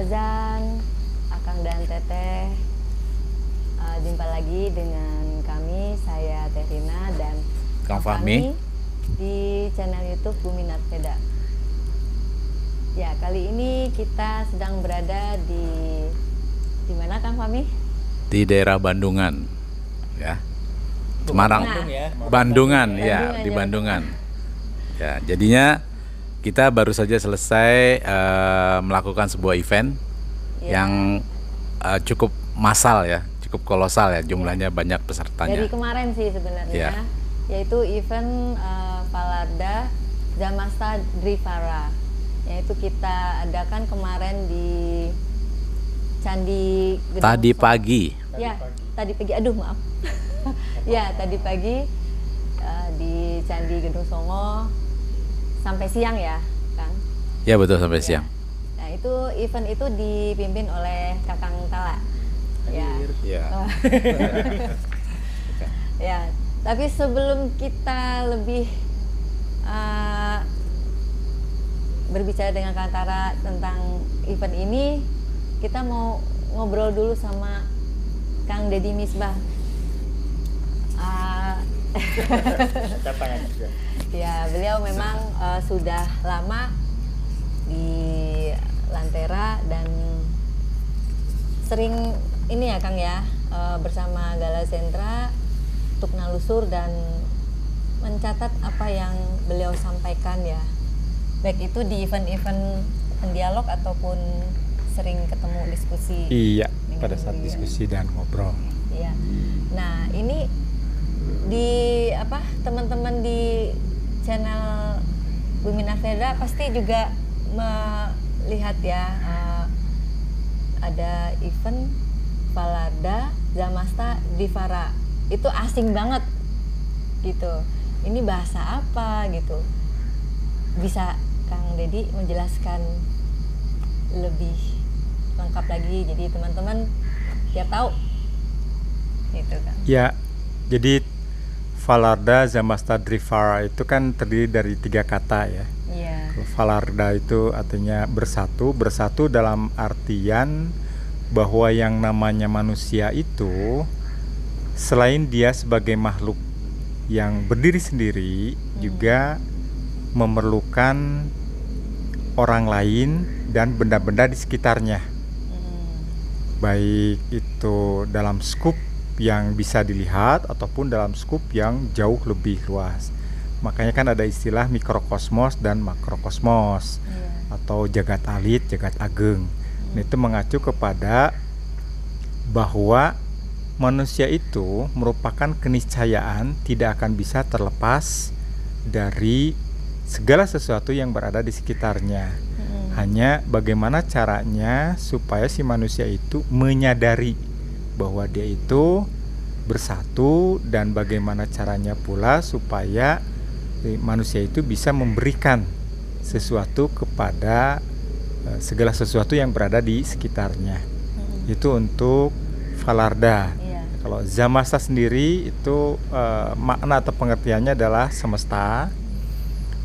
Fazan, Akang dan Teteh. Jumpa lagi dengan kami, saya Terina dan Kang Fahmi di channel YouTube Bumi Narveda. Ya, kali ini kita sedang berada di mana, Kang Fahmi? di daerah Bandungan, ya. Semarang, Bandungan, ya, di Bandungan. Ya, jadinya kita baru saja selesai melakukan sebuah event yang cukup massal ya, cukup kolosal ya, jumlahnya banyak pesertanya. Dari kemarin sih sebenarnya, yaitu event Falarda Zamasta Drivara, yaitu kita adakan kemarin di Candi Gedong Tadi pagi. Tadi pagi, aduh maaf. Ya, tadi pagi di Candi Gedong Songo sampai siang ya, Kang? Ya betul, sampai siang. Nah, itu event itu dipimpin oleh Kakang Tala. Ya. Ya, tapi sebelum kita lebih berbicara dengan Kang Tala tentang event ini, kita mau ngobrol dulu sama Kang Deddy Misbah. Ya, beliau memang sudah lama di Lantera dan sering ini ya Kang ya, bersama Gala Sentra untuk nalusur dan mencatat apa yang beliau sampaikan ya, baik itu di event-event pendialog ataupun sering ketemu diskusi. Iya, pada saat diskusi dan ngobrol. Iya. Nah, ini di teman-teman di channel Bumi Narveda pasti juga melihat ya, ada event Falarda Zamasta Drivara. Itu asing banget gitu. Ini bahasa apa gitu? Bisa Kang Deddy menjelaskan lebih lengkap lagi, jadi teman-teman biar tahu gitu kan. Ya, jadi Falarda Zamasta Drivara itu kan terdiri dari 3 kata ya. Iya. Falarda itu artinya bersatu, bersatu dalam artian bahwa yang namanya manusia itu selain dia sebagai makhluk yang berdiri sendiri, juga memerlukan orang lain dan benda-benda di sekitarnya. Baik itu dalam skup yang bisa dilihat ataupun dalam skup yang jauh lebih luas. Makanya kan ada istilah mikrokosmos dan makrokosmos, atau jagat alit, jagat ageng. Nah, itu mengacu kepada bahwa manusia itu merupakan keniscayaan tidak akan bisa terlepas dari segala sesuatu yang berada di sekitarnya. Hanya bagaimana caranya supaya si manusia itu menyadari bahwa dia itu bersatu, dan bagaimana caranya pula supaya manusia itu bisa memberikan sesuatu kepada segala sesuatu yang berada di sekitarnya. Itu untuk Falarda. Kalau Zamasta sendiri itu makna atau pengertiannya adalah semesta,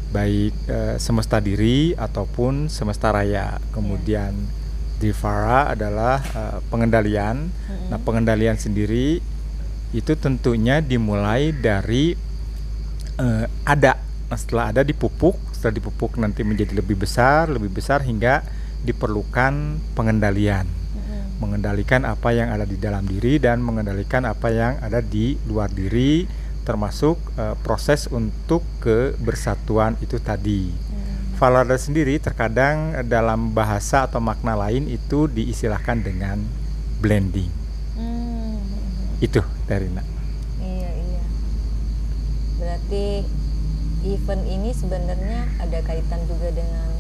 baik semesta diri ataupun semesta raya. Kemudian Drivara adalah pengendalian. Nah, pengendalian sendiri itu tentunya dimulai dari ada. Nah, setelah ada dipupuk, setelah dipupuk nanti menjadi lebih besar hingga diperlukan pengendalian. Mengendalikan apa yang ada di dalam diri dan mengendalikan apa yang ada di luar diri, termasuk proses untuk kebersatuan itu tadi. Falarda sendiri terkadang dalam bahasa atau makna lain itu diistilahkan dengan blending. Itu Terina. Iya. Berarti event ini sebenarnya ada kaitan juga dengan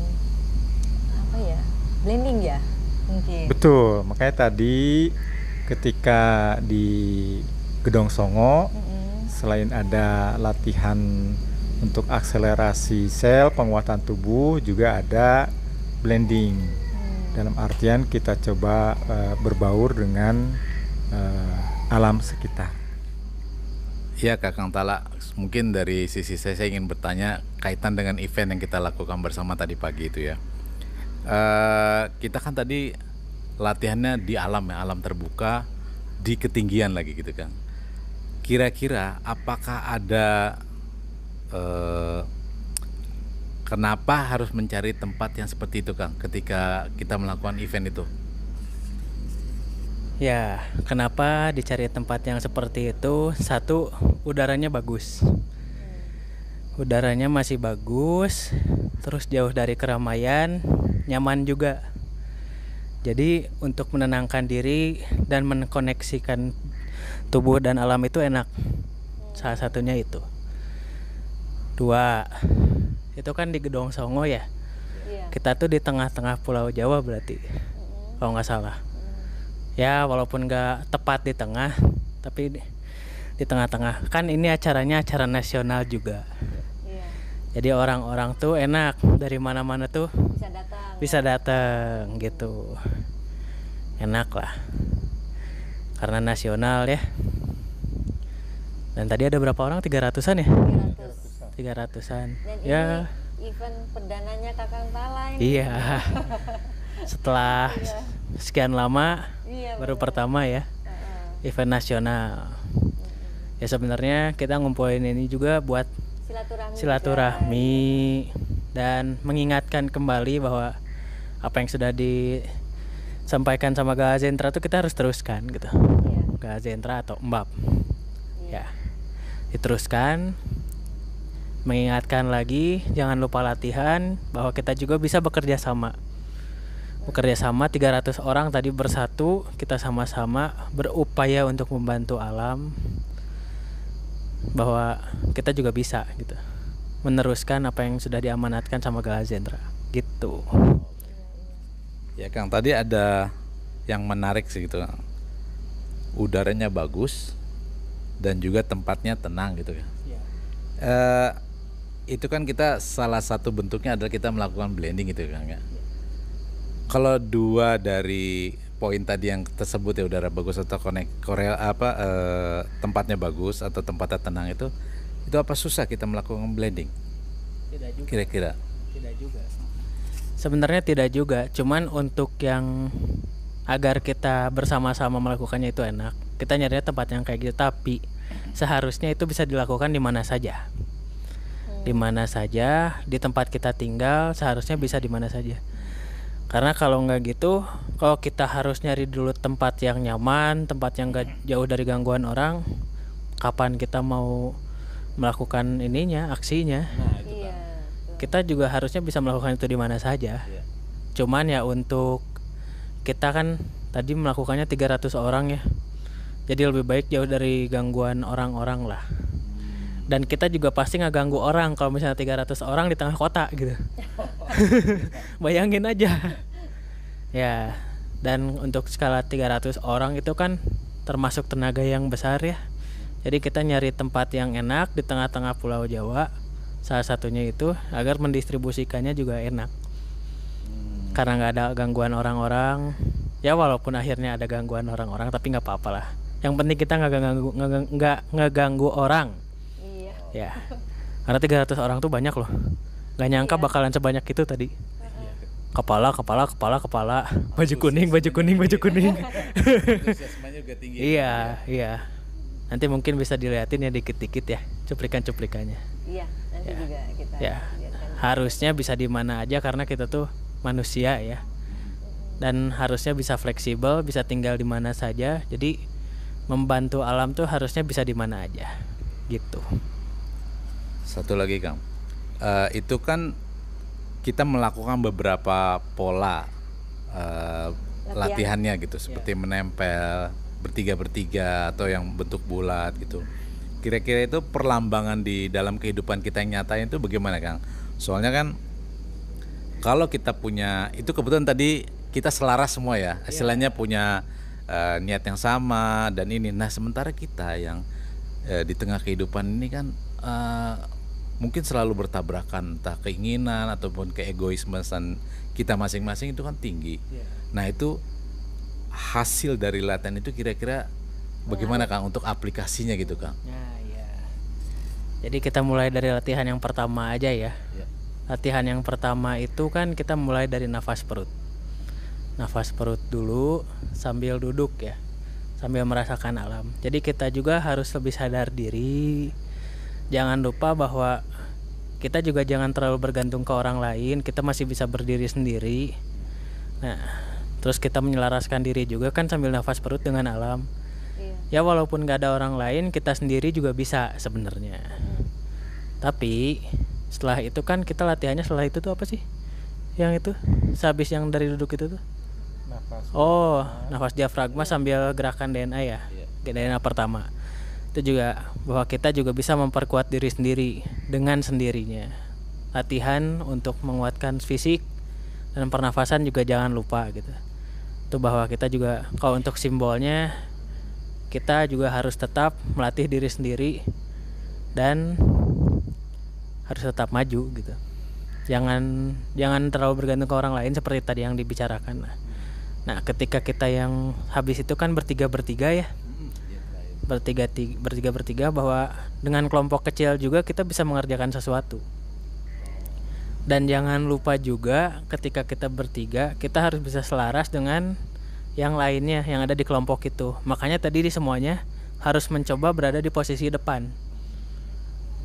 apa ya? Blending ya? Mungkin. Betul, makanya tadi ketika di Gedong Songo, selain ada latihan untuk akselerasi sel, penguatan tubuh, juga ada blending. Dalam artian kita coba berbaur dengan alam sekitar. Ya, Kakang Tala, mungkin dari sisi saya ingin bertanya kaitan dengan event yang kita lakukan bersama tadi pagi itu ya. Kita kan tadi latihannya di alam ya, alam terbuka, di ketinggian lagi gitu Kang. Kira-kira apakah ada kenapa harus mencari tempat yang seperti itu Kang ketika kita melakukan event itu? Ya, kenapa dicari tempat yang seperti itu? Satu, udaranya bagus. Udaranya masih bagus, terus jauh dari keramaian, nyaman juga. Jadi untuk menenangkan diri dan menkoneksikan tubuh dan alam itu enak. Salah satunya itu. Dua, itu kan di Gedong Songo ya. Kita tuh di tengah-tengah Pulau Jawa berarti, kalau nggak salah. Ya walaupun nggak tepat di tengah, tapi di tengah-tengah. Kan ini acaranya acara nasional juga. Jadi orang-orang tuh enak dari mana-mana tuh bisa datang gitu. Enak lah. Karena nasional ya. Dan tadi ada berapa orang? 300-an ya? 300-an. Dan ya. Ini event perdananya Kakang Tala ini. Iya. Setelah sekian lama baru pertama ya. Event nasional. Ya sebenarnya kita ngumpulin ini juga buat silaturahmi dan mengingatkan kembali bahwa apa yang sudah disampaikan sama Gala Zentra itu kita harus teruskan gitu. Gala Zentra atau Mbap. Ya. Diteruskan, mengingatkan lagi jangan lupa latihan, bahwa kita juga bisa bekerja sama 300 orang tadi bersatu, kita sama-sama berupaya untuk membantu alam, bahwa kita juga bisa gitu meneruskan apa yang sudah diamanatkan sama Gala Zentra gitu. Ya Kang, tadi ada yang menarik sih gitu, udaranya bagus dan juga tempatnya tenang gitu ya. Itu kan kita salah satu bentuknya adalah kita melakukan blending gitu Kang ya. Kalau dua dari poin tadi yang tersebut ya, udara bagus atau tempatnya bagus atau tempatnya tenang, itu apa susah kita melakukan blending? Tidak juga. Kira-kira? Tidak juga. Sebenarnya tidak juga, cuman untuk yang agar kita bersama-sama melakukannya itu enak, kita nyarinya tempat yang kayak gitu, tapi seharusnya itu bisa dilakukan di mana saja. Di mana saja, di tempat kita tinggal seharusnya bisa di mana saja. Karena kalau nggak gitu, kalau kita harus nyari dulu tempat yang nyaman, tempat yang nggak jauh dari gangguan orang, kapan kita mau melakukan aksinya? Nah, itu kan. Kita juga harusnya bisa melakukan itu di mana saja. Cuman ya untuk kita kan tadi melakukannya 300 orang ya. Jadi lebih baik jauh dari gangguan orang-orang lah. Dan kita juga pasti ngeganggu orang kalau misalnya 300 orang di tengah kota gitu. Bayangin aja. Ya, dan untuk skala 300 orang itu kan termasuk tenaga yang besar ya. Jadi kita nyari tempat yang enak di tengah-tengah Pulau Jawa. Salah satunya itu agar mendistribusikannya juga enak. Karena nggak ada gangguan orang-orang. Ya walaupun akhirnya ada gangguan orang-orang, tapi nggak apa-apa lah. Yang penting kita nggak ngeganggu orang. Ya, karena 300 orang tuh banyak loh. Gak nyangka bakalan sebanyak itu tadi. Kepala. Baju kuning. Antusiasmenya juga tinggi. Iya. Nanti mungkin bisa dilihatin ya dikit-dikit ya, cuplikan-cuplikannya. Iya, nanti juga kita lihatkan. Harusnya bisa di mana aja karena kita tuh manusia ya. Dan harusnya bisa fleksibel, bisa tinggal di mana saja. Jadi membantu alam tuh harusnya bisa di mana aja. Gitu. Satu lagi Kang, itu kan kita melakukan beberapa pola latihannya gitu, seperti menempel bertiga atau yang bentuk bulat gitu. Kira-kira itu perlambangan di dalam kehidupan kita yang nyata itu bagaimana Kang? Soalnya kan kalau kita punya, itu kebetulan tadi kita selaras semua ya, istilahnya punya niat yang sama dan ini. Nah sementara kita yang di tengah kehidupan ini kan mungkin selalu bertabrakan, entah keinginan ataupun keegoismean kita masing-masing itu kan tinggi. Nah itu hasil dari latihan itu kira-kira bagaimana Kang untuk aplikasinya gitu Kang? Jadi kita mulai dari latihan yang pertama aja ya. Latihan yang pertama itu kan kita mulai dari nafas perut. nafas perut dulu sambil duduk ya, sambil merasakan alam. Jadi kita juga harus lebih sadar diri. Jangan lupa bahwa kita juga jangan terlalu bergantung ke orang lain. Kita masih bisa berdiri sendiri. Nah, terus kita menyelaraskan diri juga kan sambil nafas perut dengan alam. Ya walaupun gak ada orang lain, kita sendiri juga bisa sebenarnya. Tapi setelah itu kan kita latihannya setelah itu tuh apa sih? Yang itu sehabis yang dari duduk itu tuh nafas diafragma sambil gerakan DNA ya, DNA pertama. Itu juga bahwa kita juga bisa memperkuat diri sendiri dengan sendirinya. Latihan untuk menguatkan fisik dan pernafasan juga jangan lupa gitu. Itu bahwa kita juga kalau untuk simbolnya kita juga harus tetap melatih diri sendiri dan harus tetap maju gitu. Jangan terlalu bergantung ke orang lain seperti tadi yang dibicarakan. Nah, ketika kita yang habis itu kan bertiga ya. Bertiga bahwa dengan kelompok kecil juga kita bisa mengerjakan sesuatu. Dan jangan lupa juga ketika kita bertiga, kita harus bisa selaras dengan yang lainnya yang ada di kelompok itu. Makanya tadi di semuanya harus mencoba berada di posisi depan.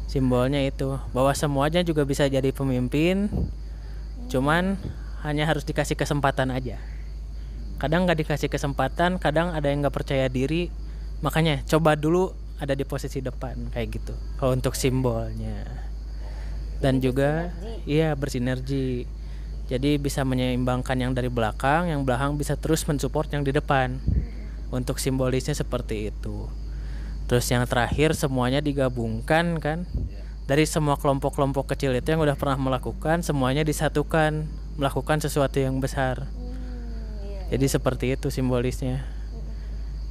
Simbolnya itu bahwa semuanya juga bisa jadi pemimpin, cuman hanya harus dikasih kesempatan aja. Kadang nggak dikasih kesempatan, kadang ada yang nggak percaya diri, makanya coba dulu ada di posisi depan kayak gitu. Kalau untuk simbolnya, dan juga bersinergi. Jadi bisa menyeimbangkan yang dari belakang, yang belakang bisa terus mensupport yang di depan. Untuk simbolisnya seperti itu. Terus yang terakhir semuanya digabungkan kan. Dari semua kelompok-kelompok kecil itu yang udah pernah melakukan, semuanya disatukan, melakukan sesuatu yang besar. Jadi seperti itu simbolisnya.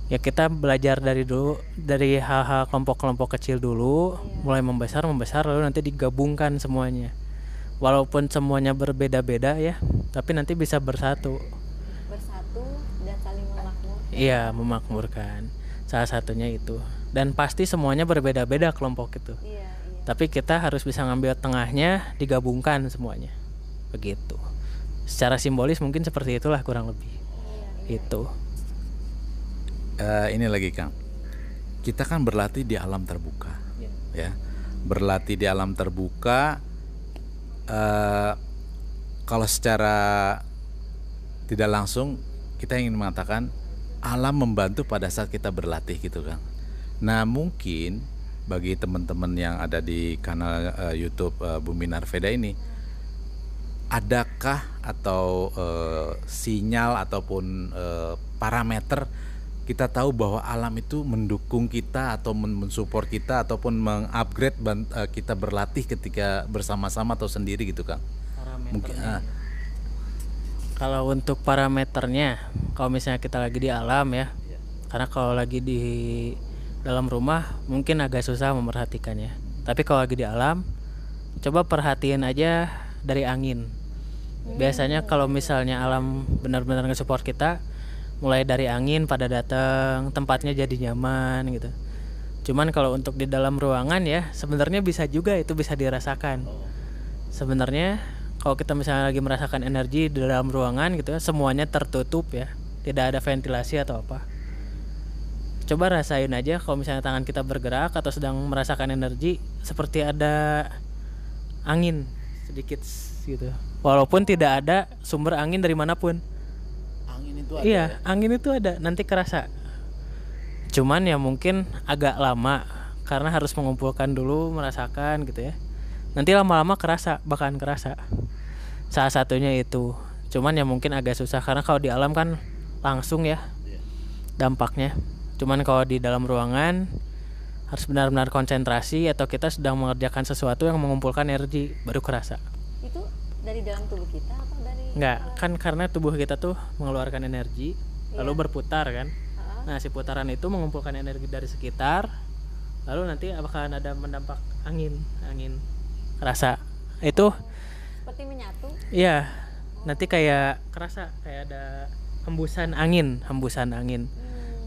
Ya kita belajar dari hal-hal kelompok-kelompok kecil dulu, mulai membesar lalu nanti digabungkan semuanya. Walaupun semuanya berbeda-beda ya, tapi nanti bisa bersatu dan saling memakmurkan. Iya, memakmurkan. Salah satunya itu. Dan pasti semuanya berbeda-beda kelompok itu. Tapi kita harus bisa ngambil tengahnya, digabungkan semuanya. Begitu. Secara simbolis mungkin seperti itulah kurang lebih. Itu. Ini lagi Kang. Kita kan berlatih di alam terbuka. Ya. Berlatih di alam terbuka. Kalau secara tidak langsung kita ingin mengatakan alam membantu pada saat kita berlatih gitu Kang. Nah mungkin bagi teman-teman yang ada di kanal YouTube Bumi Narveda ini, adakah atau sinyal ataupun parameter kita tahu bahwa alam itu mendukung kita atau mensupport kita ataupun mengupgrade kita berlatih ketika bersama-sama atau sendiri gitu Kang? Mungkin kalau untuk parameternya, kalau misalnya kita lagi di alam ya, karena kalau lagi di dalam rumah mungkin agak susah memperhatikannya. Tapi kalau lagi di alam, coba perhatiin aja dari angin. Biasanya kalau misalnya alam benar-benar nge-support kita, mulai dari angin pada datang, tempatnya jadi nyaman gitu. Cuman kalau untuk di dalam ruangan ya, sebenarnya bisa juga itu bisa dirasakan. Sebenarnya kalau kita misalnya lagi merasakan energi di dalam ruangan gitu ya, semuanya tertutup ya, tidak ada ventilasi atau apa. Coba rasain aja kalau misalnya tangan kita bergerak atau sedang merasakan energi, seperti ada angin sedikit gitu. Walaupun tidak ada sumber angin dari manapun. Angin itu ada. Iya, angin itu ada, nanti kerasa. Cuman ya mungkin agak lama karena harus mengumpulkan dulu, merasakan gitu ya. Nanti lama-lama bakalan kerasa. Salah satunya itu. Cuman ya mungkin agak susah karena kalau di alam kan langsung ya dampaknya. Cuman kalau di dalam ruangan harus benar-benar konsentrasi atau kita sedang mengerjakan sesuatu yang mengumpulkan energi baru kerasa. Itu dari dalam tubuh kita atau dari? Enggak, kan karena tubuh kita tuh mengeluarkan energi lalu berputar kan. Nah, si putaran itu mengumpulkan energi dari sekitar. Lalu nanti bakalan ada mendampak angin kerasa. Itu seperti menyatu. Iya. Nanti kayak kerasa kayak ada hembusan angin.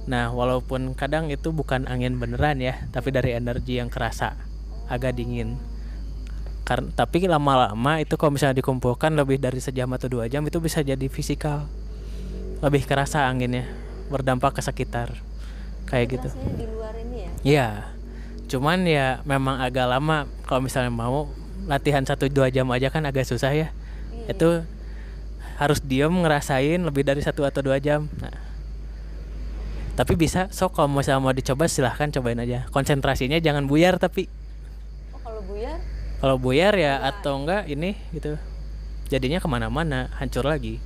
Nah, walaupun kadang itu bukan angin beneran ya, tapi dari energi yang kerasa agak dingin. Tapi lama-lama itu kalau misalnya dikumpulkan lebih dari sejam atau 2 jam itu bisa jadi fisikal. lebih kerasa anginnya, berdampak ke sekitar kayak gitu. Rasanya di luar ini ya? Iya, cuman ya memang agak lama. Kalau misalnya mau latihan 1-2 jam aja kan agak susah ya. Itu harus diem ngerasain lebih dari 1 atau 2 jam. Nah, tapi bisa, kalau misalnya mau dicoba silahkan cobain aja. Konsentrasinya jangan buyar tapi. Oh, kalau buyar? Kalau buyar ya atau enggak ini gitu. Jadinya kemana-mana, hancur lagi.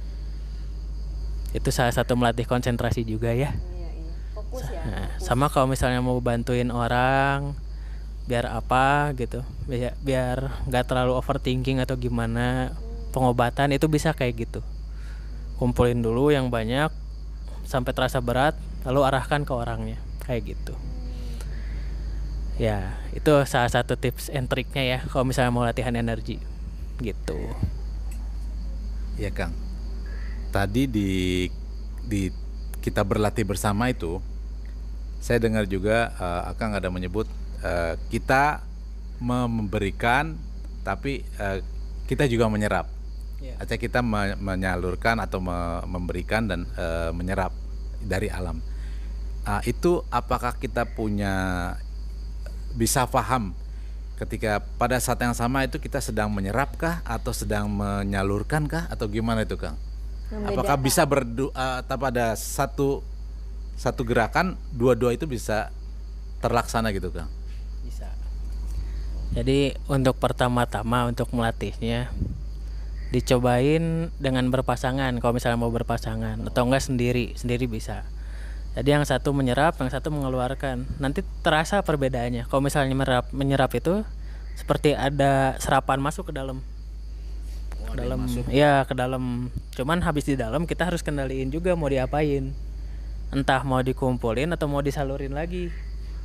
Itu salah satu melatih konsentrasi juga ya. Iya. Fokus ya. Nah, sama kalau misalnya mau bantuin orang, biar apa gitu, biar nggak terlalu overthinking atau gimana, pengobatan itu bisa kayak gitu. Kumpulin dulu yang banyak sampai terasa berat, lalu arahkan ke orangnya kayak gitu. Ya, itu salah satu tips and triknya ya kalau misalnya mau latihan energi gitu. Ya Kang, tadi di kita berlatih bersama itu, saya dengar juga Akang ada menyebut kita memberikan, tapi kita juga menyerap. Artinya kita menyalurkan atau memberikan dan menyerap dari alam. Itu apakah kita bisa paham ketika pada saat yang sama itu kita sedang menyerapkah atau sedang menyalurkankah atau gimana itu Kang? Apakah bisa atau pada satu gerakan dua-dua itu bisa terlaksana gitu Kang? Bisa. Jadi untuk pertama-tama untuk melatihnya dicobain dengan berpasangan kalau misalnya mau berpasangan, atau enggak sendiri bisa. Jadi yang satu menyerap, yang satu mengeluarkan. Nanti terasa perbedaannya. Kalau misalnya menyerap itu seperti ada serapan masuk ke dalam. Ke dalam. Cuman habis di dalam kita harus kendaliin juga mau diapain. Entah mau dikumpulin atau mau disalurin lagi.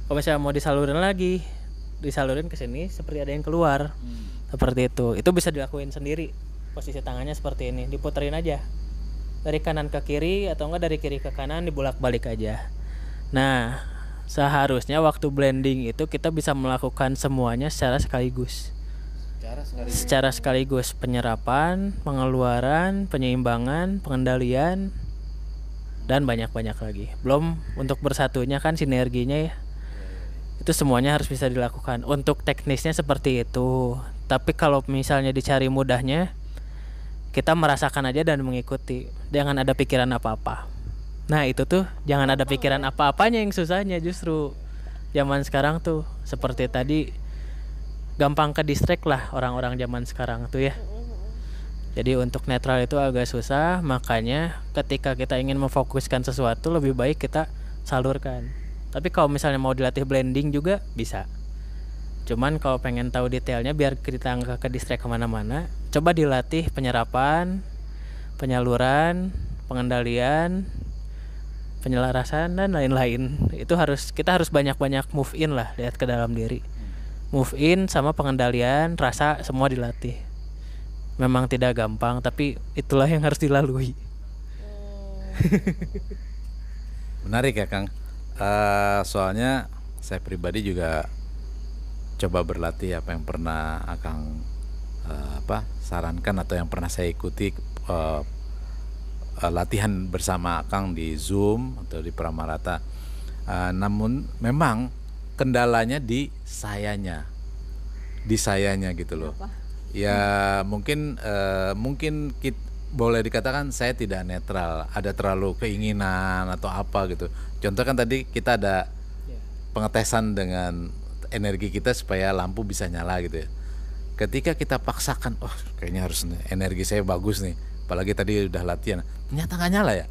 Kalau misalnya mau disalurin ke sini seperti ada yang keluar. Seperti itu. Itu bisa dilakuin sendiri. Posisi tangannya seperti ini, diputerin aja. Dari kanan ke kiri atau enggak dari kiri ke kanan, dibolak-balik aja. Nah, seharusnya waktu blending itu kita bisa melakukan semuanya secara sekaligus. Secara sekaligus penyerapan, pengeluaran, penyeimbangan, pengendalian, dan banyak-banyak lagi. Belum untuk bersatunya kan sinerginya ya. Itu semuanya harus bisa dilakukan. Untuk teknisnya seperti itu. Tapi kalau misalnya dicari mudahnya, kita merasakan aja dan mengikuti. Jangan ada pikiran apa-apa. Nah itu tuh jangan ada pikiran apa-apanya yang susahnya justru. Zaman sekarang tuh seperti tadi, gampang ke distract lah orang-orang zaman sekarang tuh ya. Jadi untuk netral itu agak susah. Makanya ketika kita ingin memfokuskan sesuatu, lebih baik kita salurkan. Tapi kalau misalnya mau dilatih blending juga bisa. Cuman kalau pengen tahu detailnya biar kita nggak ke distract kemana-mana, coba dilatih penyerapan, penyaluran, pengendalian, penyelarasan dan lain-lain. Itu kita harus banyak-banyak move in lah, lihat ke dalam diri. Move in sama pengendalian, rasa semua dilatih. Memang tidak gampang, tapi itulah yang harus dilalui. Menarik ya Kang. Soalnya saya pribadi juga coba berlatih apa yang pernah Akang sarankan atau yang pernah saya ikuti, latihan bersama Akang di Zoom atau di Pramarata. Namun memang kendalanya di sayanya gitu loh. Apa? Ya mungkin boleh dikatakan saya tidak netral, ada terlalu keinginan atau apa gitu. Contoh kan tadi kita ada pengetesan dengan energi kita supaya lampu bisa nyala gitu ya. Ketika kita paksakan, kayaknya harus energi saya bagus nih, apalagi tadi udah latihan, ternyata nggak nyala ya.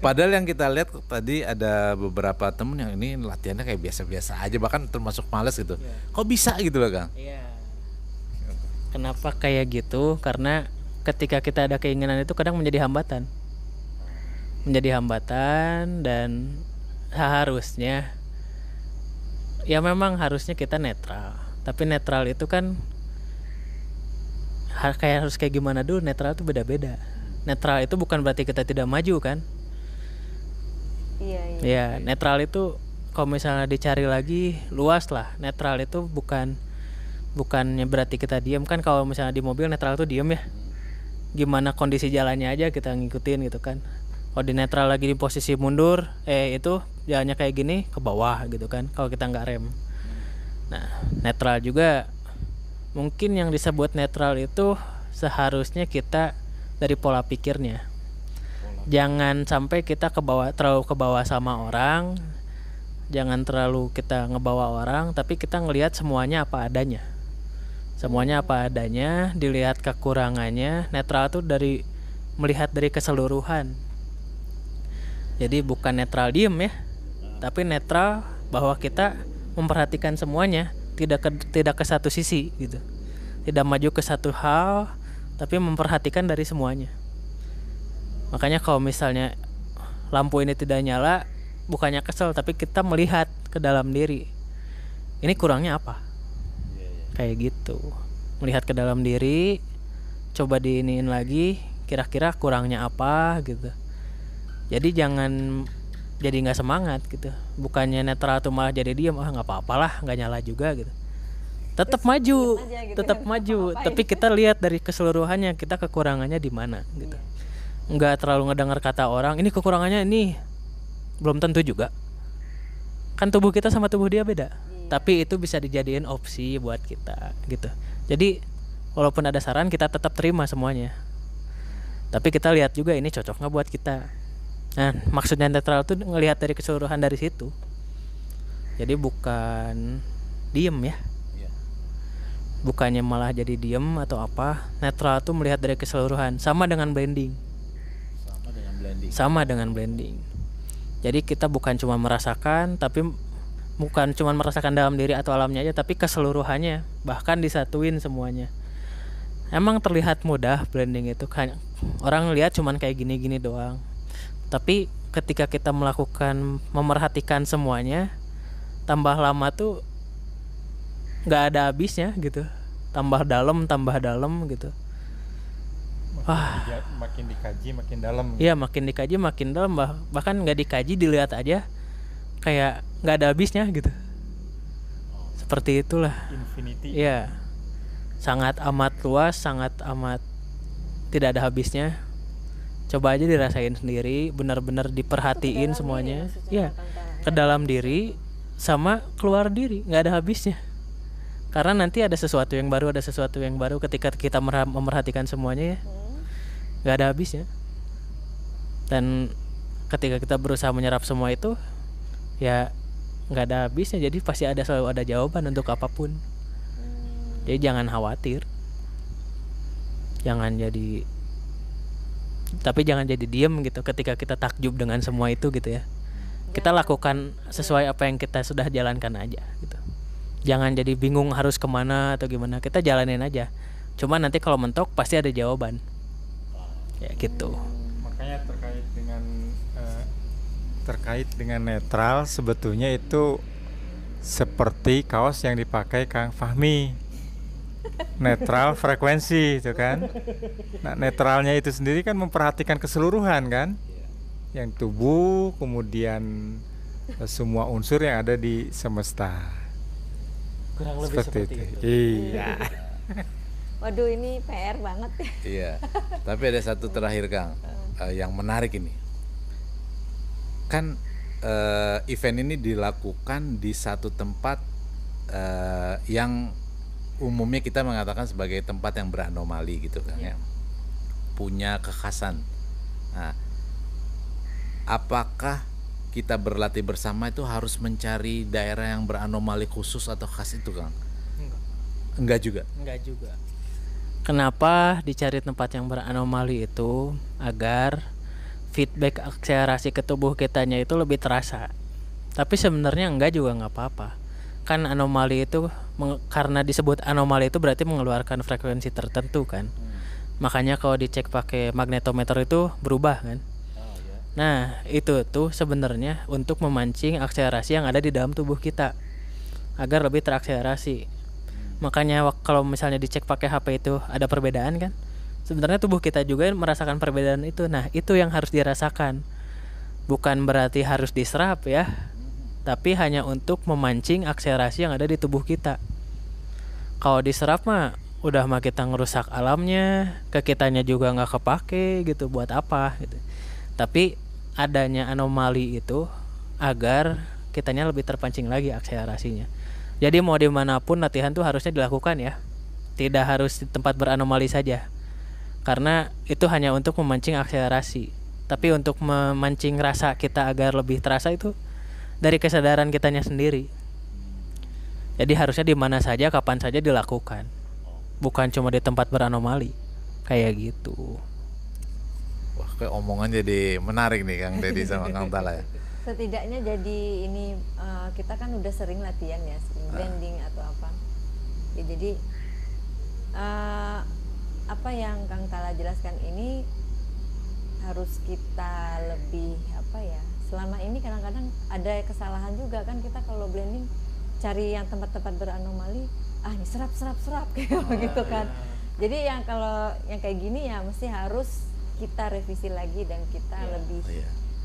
Padahal yang kita lihat tadi ada beberapa temen yang ini latihannya kayak biasa-biasa aja, bahkan termasuk males gitu. Kok bisa gitu loh Kang? Kenapa kayak gitu? Karena ketika kita ada keinginan itu kadang menjadi hambatan. Dan seharusnya ya memang harusnya kita netral. Tapi netral itu kan harus kayak gimana dulu, netral itu beda-beda. Netral itu bukan berarti kita tidak maju kan? Iya. Netral itu kalau misalnya dicari lagi luas lah. Netral itu bukannya berarti kita diam kan. Kalau misalnya di mobil netral itu diam ya. Gimana kondisi jalannya aja kita ngikutin gitu kan. Kalau di netral lagi di posisi mundur, itu jalannya kayak gini ke bawah gitu kan, kalau kita nggak rem. Nah, netral juga mungkin yang disebut netral itu seharusnya kita dari pola pikirnya. Jangan sampai kita terlalu ke bawah sama orang, jangan terlalu kita ngebawa orang, tapi kita ngelihat semuanya apa adanya. Semuanya apa adanya, dilihat kekurangannya. Netral tuh melihat dari keseluruhan. Jadi bukan netral diem ya, tapi netral bahwa kita memperhatikan semuanya, tidak ke satu sisi gitu. Tidak maju ke satu hal, tapi memperhatikan dari semuanya. Makanya kalau misalnya lampu ini tidak nyala, bukannya kesel, tapi kita melihat ke dalam diri. Ini kurangnya apa? Kayak gitu. Melihat ke dalam diri, coba diiniin lagi, kira-kira kurangnya apa gitu. Jadi jangan jadi nggak semangat gitu. Bukannya netral tuh malah jadi diam, nggak apa-apalah, nggak nyala juga gitu. Tetap maju, gitu tetap kan, maju. Tapi kita lihat dari keseluruhannya, kita kekurangannya di mana gitu. Nggak terlalu ngedengar kata orang, ini kekurangannya ini, belum tentu juga. Kan tubuh kita sama tubuh dia beda. Tapi itu bisa dijadiin opsi buat kita gitu. Jadi walaupun ada saran, kita tetap terima semuanya. Tapi kita lihat juga ini cocok nggak buat kita. Nah, maksudnya netral tuh ngelihat dari keseluruhan dari situ. Jadi bukan diem ya. Bukannya malah jadi diem atau apa. Netral tuh melihat dari keseluruhan. Sama dengan blending. Sama dengan blending. Jadi kita bukan cuma merasakan, tapi bukan cuma merasakan dalam diri atau alamnya aja, tapi keseluruhannya, bahkan disatuin semuanya. Emang terlihat mudah blending itu, kan orang lihat cuman kayak gini-gini doang. Tapi ketika kita memerhatikan semuanya, tambah lama tuh nggak ada habisnya gitu. Tambah dalam gitu. Wah, makin dikaji makin dalam. Iya, makin dikaji makin dalam, bahkan nggak dikaji, dilihat aja kayak nggak ada habisnya gitu. Seperti itulah. Infinity. Iya, sangat amat luas, sangat amat tidak ada habisnya. Coba aja dirasain sendiri, benar-benar diperhatiin semuanya. Iya, ke dalam diri sama keluar diri, nggak ada habisnya. Karena nanti ada sesuatu yang baru ketika kita memerhatikan semuanya ya. Nggak ada habisnya. Dan ketika kita berusaha menyerap semua itu, ya nggak ada habisnya. Jadi pasti selalu ada jawaban untuk apapun. Jadi jangan khawatir. Tapi jangan jadi diem gitu ketika kita takjub dengan semua itu gitu ya. Kita lakukan sesuai apa yang kita sudah jalankan aja gitu. Jangan jadi bingung harus kemana atau gimana. Kita jalanin aja. Cuma nanti kalau mentok pasti ada jawaban. Ya gitu. Makanya terkait dengan netral, sebetulnya itu seperti kaos yang dipakai Kang Fahmi. Netral frekuensi itu kan. Nah, netralnya itu sendiri kan memperhatikan keseluruhan kan. Yang tubuh, kemudian semua unsur yang ada di semesta. Kurang lebih seperti itu. Iya. Waduh, ini PR banget. Iya. Tapi ada satu terakhir Kang, yang menarik ini. Kan event ini dilakukan di satu tempat yang umumnya kita mengatakan sebagai tempat yang beranomali gitu kan ya. Punya kekhasan. Nah, apakah kita berlatih bersama itu harus mencari daerah yang beranomali khusus atau khas itu Kang? Enggak juga. Kenapa dicari tempat yang beranomali itu? Agar feedback akselerasi ke tubuh kitanya itu lebih terasa. Tapi sebenarnya enggak juga nggak apa-apa. Kan anomali itu karena disebut anomali itu berarti mengeluarkan frekuensi tertentu kan. Makanya kalau dicek pakai magnetometer itu berubah kan. Nah, itu tuh sebenarnya untuk memancing akselerasi yang ada di dalam tubuh kita agar lebih terakselerasi. Makanya kalau misalnya dicek pakai HP itu ada perbedaan kan. Sebenarnya tubuh kita juga merasakan perbedaan itu. Nah, itu yang harus dirasakan. Bukan berarti harus diserap ya. Tapi hanya untuk memancing akselerasi yang ada di tubuh kita. Kalau diserap mah udah kita ngerusak alamnya, ke kitanya juga nggak kepake gitu, buat apa gitu. Tapi adanya anomali itu agar kitanya lebih terpancing lagi akselerasinya. Jadi mau dimanapun latihan tuh harusnya dilakukan ya, tidak harus di tempat beranomali saja, karena itu hanya untuk memancing akselerasi. Tapi untuk memancing rasa kita agar lebih terasa itu dari kesadaran kitanya sendiri. Jadi harusnya di mana saja, kapan saja dilakukan, bukan cuma di tempat beranomali kayak gitu. Wah, kayak omongan jadi menarik nih Kang Dedi sama Kang Tala ya. Setidaknya jadi ini kita kan udah sering latihan ya, sering blending atau apa ya, jadi apa yang Kang Tala jelaskan ini harus kita lebih apa ya, selama ini kadang-kadang ada kesalahan juga kan, kita kalau blending cari yang tempat-tempat beranomali, ini serap kayak begitu kan. Jadi yang kalau yang kayak gini ya mesti harus kita revisi lagi dan kita lebih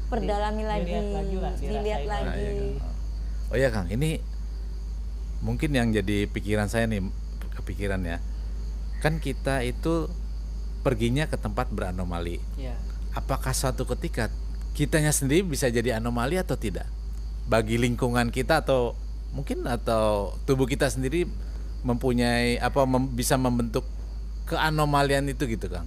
perdalami lagi, dilihat lagi. Oh ya Kang, ini mungkin yang jadi pikiran saya nih, kepikiran ya. Kan kita itu perginya ke tempat beranomali. Ya. Apakah suatu ketika kitanya sendiri bisa jadi anomali atau tidak? Bagi lingkungan kita atau mungkin atau tubuh kita sendiri mempunyai bisa membentuk keanomalian itu gitu Kang?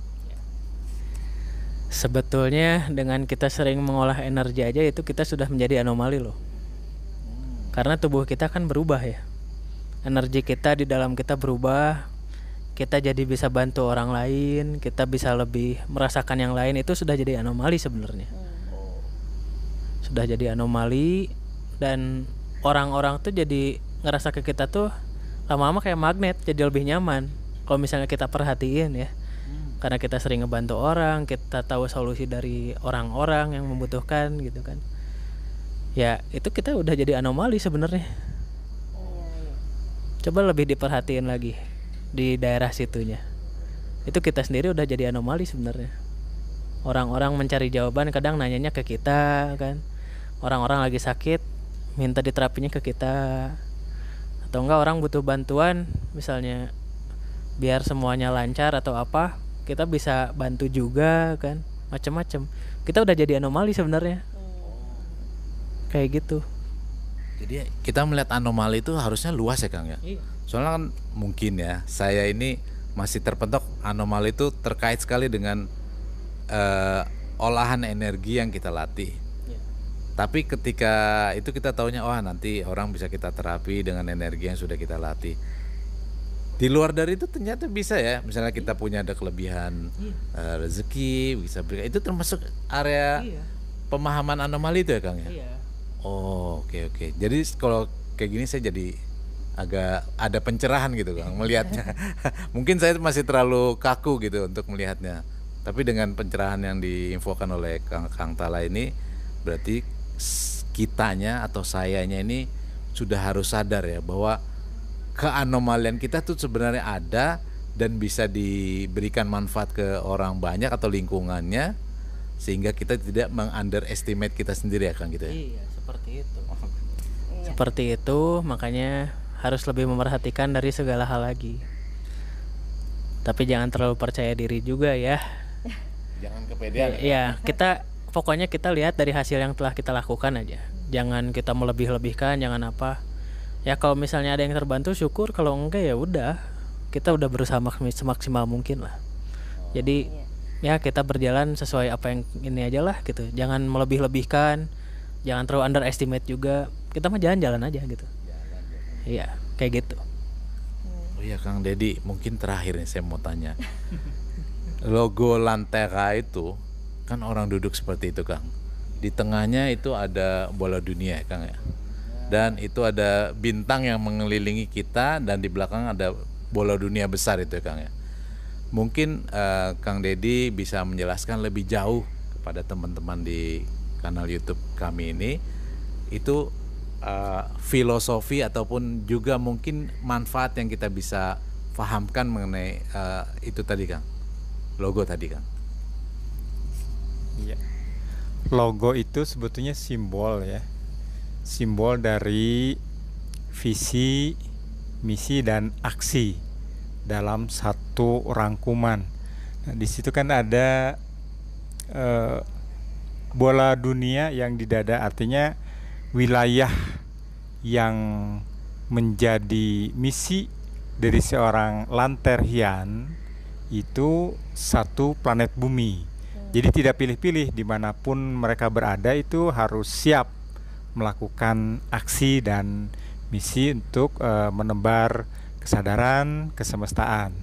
Sebetulnya dengan kita sering mengolah energi aja itu kita sudah menjadi anomali loh. Karena tubuh kita kan berubah ya. Energi kita di dalam kita berubah. Kita jadi bisa bantu orang lain, kita bisa lebih merasakan yang lain, itu sudah jadi anomali sebenarnya. Sudah jadi anomali, dan orang-orang tuh jadi ngerasa ke kita tuh lama-lama kayak magnet, jadi lebih nyaman. Kalau misalnya kita perhatiin ya. Karena kita sering ngebantu orang, kita tahu solusi dari orang-orang yang membutuhkan gitu kan. Ya itu kita udah jadi anomali sebenarnya. Coba lebih diperhatiin lagi di daerah situnya. Itu kita sendiri udah jadi anomali sebenarnya. Orang-orang mencari jawaban kadang nanyanya ke kita kan. Orang-orang lagi sakit minta diterapinya ke kita. Atau enggak orang butuh bantuan misalnya biar semuanya lancar atau apa, kita bisa bantu juga kan, macam-macam. Kita udah jadi anomali sebenarnya. Kayak gitu. Jadi kita melihat anomali itu harusnya luas ya Kang ya. Soalnya kan mungkin ya, saya ini masih terpentok anomali itu terkait sekali dengan olahan energi yang kita latih. Tapi ketika itu kita taunya nanti orang bisa kita terapi dengan energi yang sudah kita latih. Di luar dari itu ternyata bisa ya, misalnya kita punya ada kelebihan rezeki, bisa berikan. Itu termasuk area pemahaman anomali itu ya Kang ya? Oh oke. Jadi kalau kayak gini saya jadi agak ada pencerahan gitu Kang melihatnya. Mungkin saya masih terlalu kaku gitu untuk melihatnya. Tapi dengan pencerahan yang diinfokan oleh Kang Tala ini, berarti kitanya atau sayanya ini sudah harus sadar ya bahwa keanomalian kita tuh sebenarnya ada dan bisa diberikan manfaat ke orang banyak atau lingkungannya, sehingga kita tidak meng-underestimate kita sendiri ya Kang gitu ya. Iya, seperti itu. Seperti itu, makanya harus lebih memperhatikan dari segala hal lagi. Tapi jangan terlalu percaya diri juga ya. Jangan kepedean. Iya, pokoknya kita lihat dari hasil yang telah kita lakukan aja. Jangan kita melebih-lebihkan, jangan apa. Ya kalau misalnya ada yang terbantu syukur, kalau enggak ya udah, kita udah berusaha semaksimal mungkin lah. Jadi ya kita berjalan sesuai apa yang ini aja lah gitu. Jangan melebih-lebihkan, jangan terlalu underestimate juga. Kita mah jalan-jalan aja gitu. Iya, kayak gitu. Oh iya Kang Dedi, mungkin terakhir nih saya mau tanya. Logo Lantera itu kan orang duduk seperti itu Kang. Di tengahnya itu ada bola dunia Kang ya. Dan itu ada bintang yang mengelilingi kita, dan di belakang ada bola dunia besar itu ya Kang ya. Mungkin Kang Dedi bisa menjelaskan lebih jauh kepada teman-teman di kanal YouTube kami ini, itu filosofi ataupun juga mungkin manfaat yang kita bisa fahamkan mengenai itu tadi Kang, logo tadi Kang. Iya. Logo itu sebetulnya simbol ya. Simbol dari visi, misi dan aksi dalam satu rangkuman. Nah, di situ kan ada bola dunia yang di dada, artinya wilayah yang menjadi misi dari seorang Lanterhian itu satu planet bumi. Jadi tidak pilih-pilih, dimanapun mereka berada itu harus siap melakukan aksi dan misi untuk menebar kesadaran kesemestaan.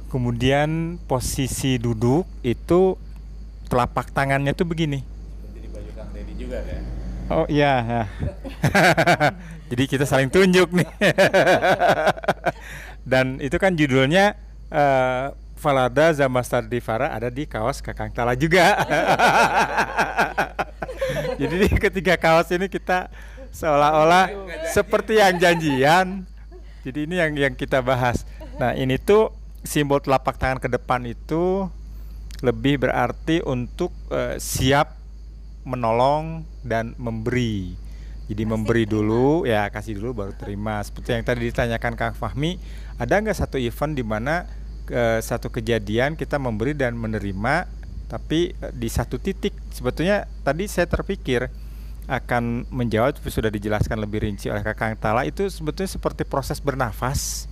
Kemudian posisi duduk itu telapak tangannya tuh begini. Seperti di baju Kang Deddy juga kan? Oh iya, ya. Jadi kita saling tunjuk nih. Dan itu kan judulnya Falada Zamastardivara, ada di kaos Kakang Tala juga. Jadi di ketiga kaos ini kita seolah-olah seperti yang janjian. Jadi ini yang kita bahas. Nah, ini tuh simbol telapak tangan ke depan itu lebih berarti untuk siap menolong dan memberi. Jadi memberi dulu, ya kasih dulu baru terima. Seperti yang tadi ditanyakan Kang Fahmi, ada nggak satu event di mana satu kejadian kita memberi dan menerima, tapi di satu titik. Sebetulnya tadi saya terpikir akan menjawab, tapi sudah dijelaskan lebih rinci oleh Kakang Tala. Itu sebetulnya seperti proses bernafas.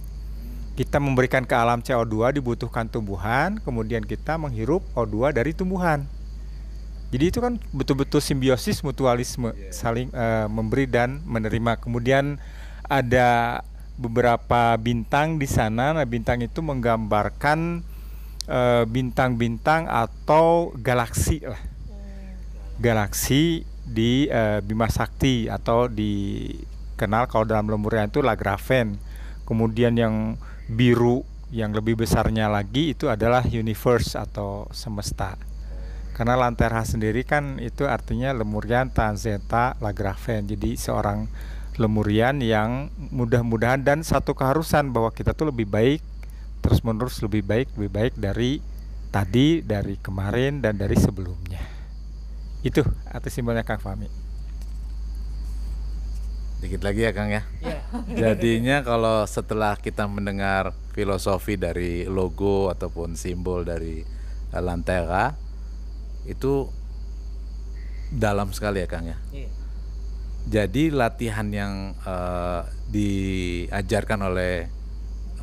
Kita memberikan ke alam CO2 dibutuhkan tumbuhan, kemudian kita menghirup O2 dari tumbuhan. Jadi itu kan betul-betul simbiosis mutualisme, saling memberi dan menerima. Kemudian ada beberapa bintang di sana. Nah, bintang itu menggambarkan bintang-bintang atau galaksi lah. Galaksi di Bima Sakti, atau dikenal kalau dalam lemurian itu Lagraven. Kemudian yang biru yang lebih besarnya lagi itu adalah universe atau semesta. Karena Lanterha sendiri kan itu artinya Lemurian Tanzeta Lagraven. Jadi seorang Lemurian yang mudah-mudahan, dan satu keharusan bahwa kita tuh lebih baik, terus menerus lebih baik dari tadi, dari kemarin, dan dari sebelumnya. Itu arti simbolnya Kang Fahmi. Dikit lagi ya Kang ya. Jadinya kalau setelah kita mendengar filosofi dari logo ataupun simbol dari Lanterha, itu dalam sekali ya Kang ya. Jadi latihan yang diajarkan oleh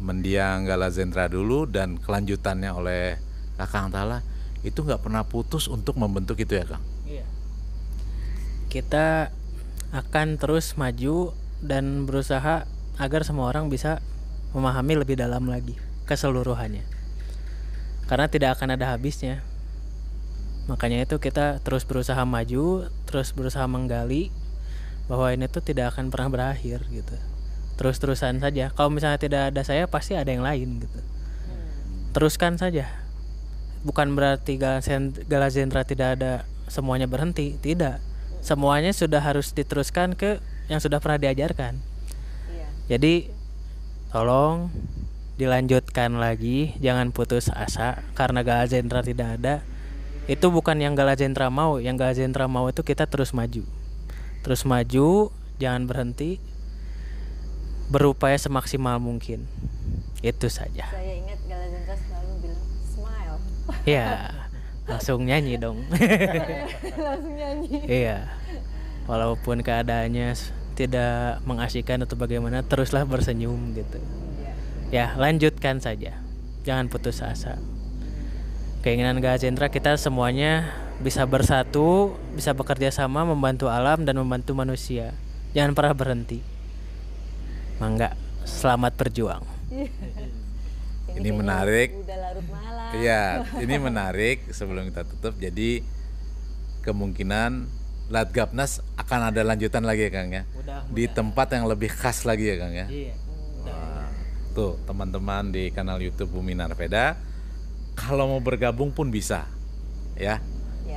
Mendiang Galazendra dulu dan kelanjutannya oleh Kakang Tala itu nggak pernah putus untuk membentuk itu ya Kang. Kita akan terus maju dan berusaha agar semua orang bisa memahami lebih dalam lagi keseluruhannya, karena tidak akan ada habisnya. Makanya itu kita terus berusaha maju, terus berusaha menggali bahwa ini tuh tidak akan pernah berakhir gitu. Terus-terusan saja. Kalau misalnya tidak ada saya, pasti ada yang lain gitu. Teruskan saja. Bukan berarti Galazendra tidak ada semuanya berhenti, tidak. Semuanya sudah harus diteruskan ke yang sudah pernah diajarkan. Jadi tolong dilanjutkan lagi, jangan putus asa karena Galazendra tidak ada. Itu bukan yang Galazendra mau. Yang Galazendra mau itu kita terus maju, jangan berhenti, berupaya semaksimal mungkin. Itu saja. Saya ingat Galazendra selalu bilang smile. Ya, langsung nyanyi dong. Langsung nyanyi. Iya, walaupun keadaannya tidak mengasyikan atau bagaimana, teruslah bersenyum gitu. Ya, lanjutkan saja, jangan putus asa. Keinginan Galazendra kita semuanya bisa bersatu, bisa bekerja sama, membantu alam dan membantu manusia. Jangan pernah berhenti. Mangga, selamat berjuang. Ini menarik. Udah larut malam. Iya, ini menarik. Sebelum kita tutup, jadi kemungkinan Latgapnas akan ada lanjutan lagi ya Kang ya. Di tempat yang lebih khas lagi ya Kang ya. Iya. Wah, tuh teman-teman di kanal YouTube Bumi Narveda, kalau mau bergabung pun bisa, ya.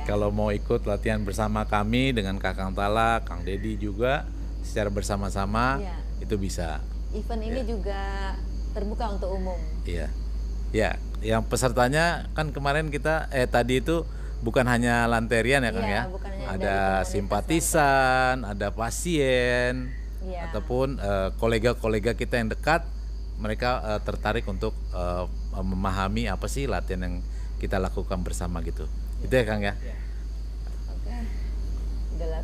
Kalau mau ikut latihan bersama kami dengan Kakang Tala, Kang Deddy juga secara bersama-sama, itu bisa. Event ini juga terbuka untuk umum. Iya, ya. Yang pesertanya kan kemarin kita tadi itu bukan hanya Lanterian ya Kang ya. Ada simpatisan, ada pasien, ataupun kolega-kolega kita yang dekat. Mereka tertarik untuk memahami apa sih latihan yang kita lakukan bersama gitu. Itu ya Kang ya. Oke.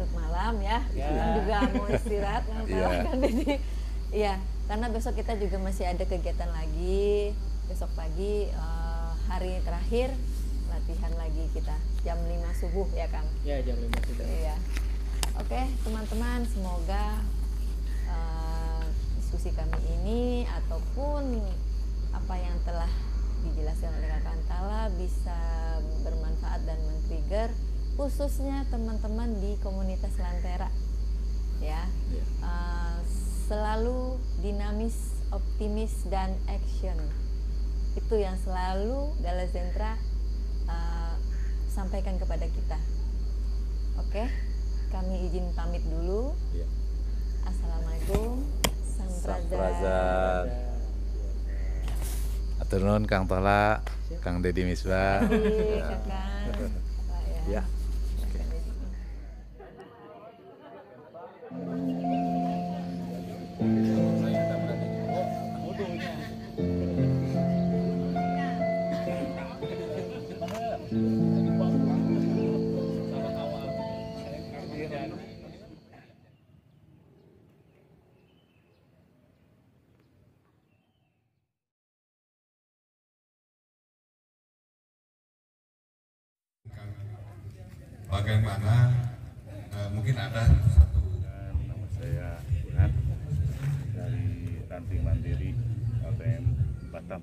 larut malam ya. Kan juga mau istirahat Kang Tala kan jadi iya, karena besok kita juga masih ada kegiatan lagi. Besok pagi hari terakhir latihan lagi kita jam 5 subuh ya Kang. Ya, jam 5 subuh. Iya. Oke, teman-teman, semoga diskusi kami ini ataupun apa yang telah dijelaskan oleh Kang Tala bisa bermanfaat dan men-trigger khususnya teman-teman di komunitas Lantera ya. Selalu dinamis, optimis dan action. Itu yang selalu Gala Sentra sampaikan kepada kita. Oke, kami izin pamit dulu. Assalamualaikum. Samprazat. Atur nuhun Kang Tala, Kang Deddy Misbah. Kakak. Ya. Bagaimana mungkin ada satu. Nama saya Burhan dari Ranting Mandiri LTM Batam,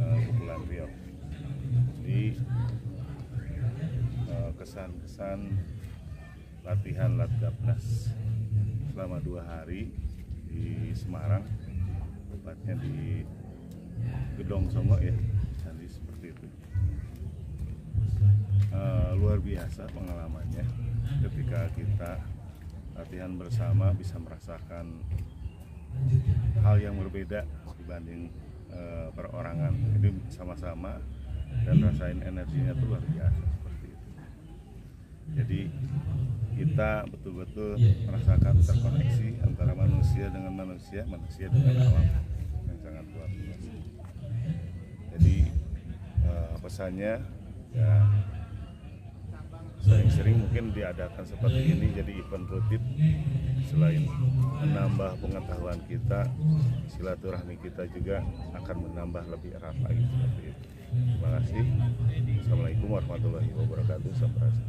Kepulauan Riau. Jadi kesan-kesan latihan Latgapnas selama 2 hari di Semarang, tepatnya di Gedong Songo ya, jadi seperti itu. Luar biasa pengalamannya ketika kita latihan bersama bisa merasakan hal yang berbeda dibanding perorangan. Jadi sama-sama dan rasain energinya itu luar biasa seperti itu. Jadi kita betul-betul merasakan terkoneksi antara manusia dengan manusia, manusia dengan alam yang sangat luar biasa. Jadi pesannya ya sering-sering mungkin diadakan seperti ini jadi event rutin, selain menambah pengetahuan kita, silaturahmi kita juga akan menambah lebih erat lagi seperti itu. Terima kasih. Assalamualaikum warahmatullahi wabarakatuh. Sampurasun.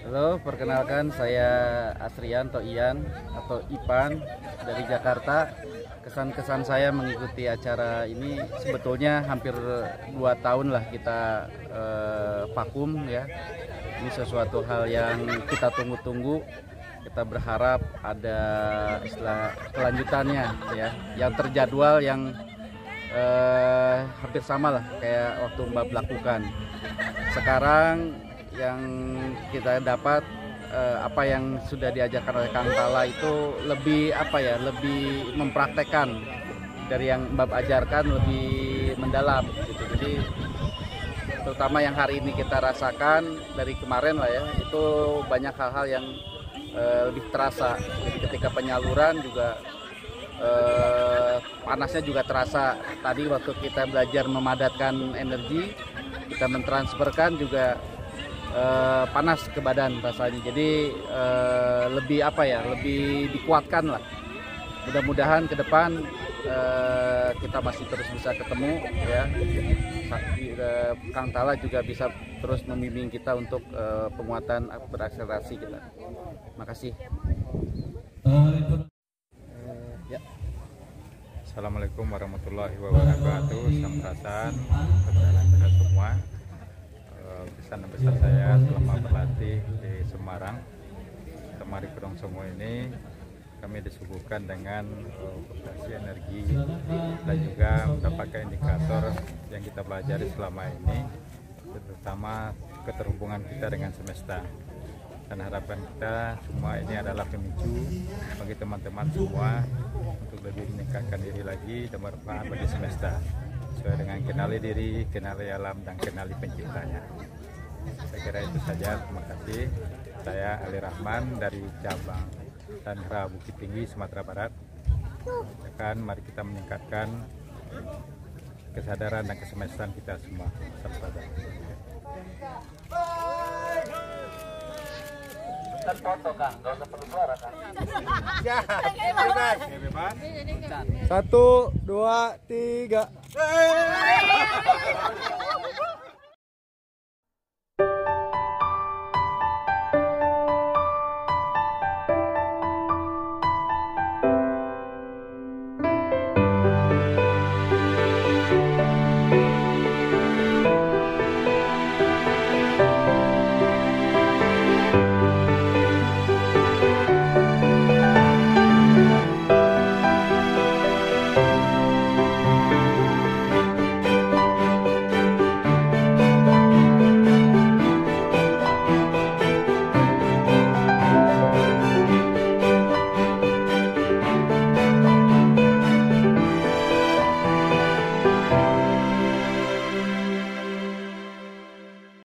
Halo, perkenalkan saya Asrian atau Ian atau Ipan dari Jakarta. Kesan-kesan saya mengikuti acara ini sebetulnya hampir 2 tahun lah kita vakum ya. Ini sesuatu hal yang kita tunggu-tunggu. Kita berharap ada istilah kelanjutannya ya, yang terjadwal yang hampir sama lah kayak waktu Mbak lakukan. Sekarang yang kita dapat apa yang sudah diajarkan oleh Kang Tala itu lebih lebih mempraktekkan dari yang Mbak ajarkan, lebih mendalam gitu. Jadi terutama yang hari ini kita rasakan dari kemarin lah ya, itu banyak hal-hal yang lebih terasa. Jadi ketika penyaluran juga panasnya juga terasa. Tadi waktu kita belajar memadatkan energi, kita mentransferkan juga panas ke badan rasanya. Jadi lebih lebih dikuatkan lah. Mudah-mudahan ke depan kita masih terus bisa ketemu ya. Kang Tala juga bisa terus membimbing kita untuk penguatan berakselerasi kita. Makasih. Assalamualaikum warahmatullahi wabarakatuh. Sampurasun kepada semua. Pesan besar saya selama berlatih di Semarang, Temari Gedong Songo ini, kami disuguhkan dengan fluktuasi energi dan juga mendapatkan indikator yang kita pelajari selama ini, terutama keterhubungan kita dengan semesta. Dan harapan kita semua ini adalah pemicu bagi teman-teman semua untuk lebih meningkatkan diri lagi dan bermanfaat bagi semesta, sesuai dengan kenali diri, kenali alam, dan kenali penciptanya. Saya kira itu saja. Terima kasih. Saya Ali Rahman dari cabang Tanra Bukit Tinggi, Sumatera Barat. Mari kita meningkatkan kesadaran dan kesemestaan kita semua. Sampai jumpa. Kan foto Kang, nggak usah perlu suara Kang. Ya, bebas. 1, 2, 3.